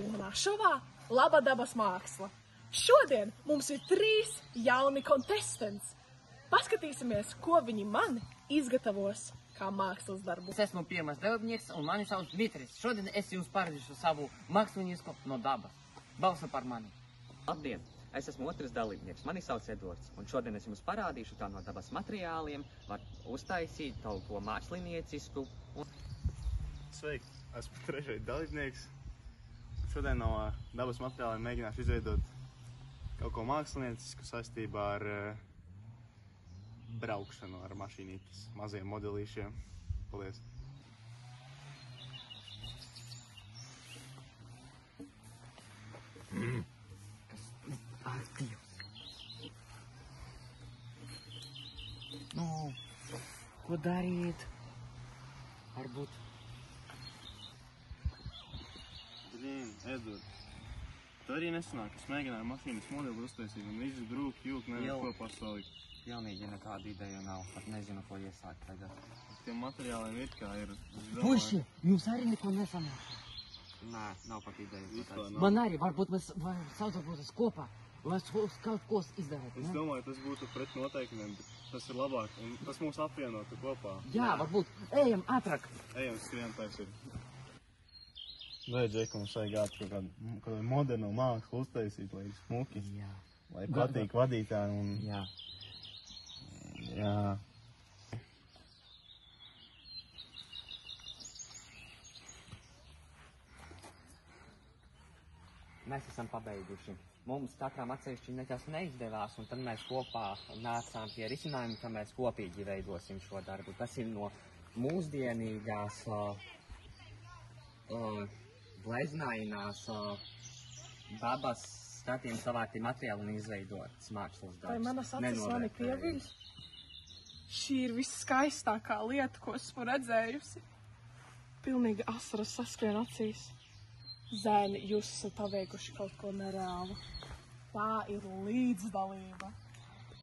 Manā šovā Laba dabas māksla. Šodien mums ir 3 jauni kontestants. Paskatīsimies, ko viņi man izgatavos kā mākslas darbu. Es esmu pirmais dalībnieks un mani sauc Dmitrijs. Šodien es jums parādīšu savu mākslinieku no dabas. Balso par mani. Labdien! Es esmu otrs dalībnieks. Mani sauc Edvards. Un šodien es jums parādīšu, kā no dabas materiāliem var uztaisīt kaut ko māksliniecisku. Sveiki! Esmu trešais dalībnieks. Šodien no dabas materiāliem mēģināšu izveidot kaut ko māksliniecisku saistībā ar braukšanu ar mašīnītes maziem modelīšiem. Paldies! Nu, ko darīt? Varbūt. Edvard, tu arī nesanāk, es mēģināju mašīnas modeli uztaisīt un visu drūku jūk nevar kopā salikt. Pilnīgi nekāda ideja nav, pat nezinu, ko iesākt tagad. Tiem materiāliem it kā ir... Puši, jums arī neko nesanāk? Nē, nav pat ideja. Man arī, varbūt mēs varam sadarboties kopā, lai kaut ko izdarīt. Es domāju, tas būtu pret noteikumiem, bet tas ir labāk un tas mūs apvienotu kopā. Jā, varbūt. Ejam, ātrāk! Ejam, skrien taisīt. Vajadzēja, ka mums vajag kaut kādu modernu mākslu uztaisīt, lai ir smuki. Jā. Lai patīk vadītāji un... Jā. Jā. Mēs esam pabeiguši. Mums katram atsevišķi nekas neizdevās, un tad mēs kopā nācām pie risinājuma, ka mēs kopīgi veidosim šo darbu. Tas ir no mūsdienīgās gleznainās dabas statiem savāti materiāli un izveidots mākslas darbs. Vai manas acis mani pieviļ? Šī ir viskaistākā lieta, ko esmu redzējusi. Pilnīgi asaras saskrien acīs. Zēni, jūs esat paveikuši kaut ko nereālu. Tā ir līdzdalība.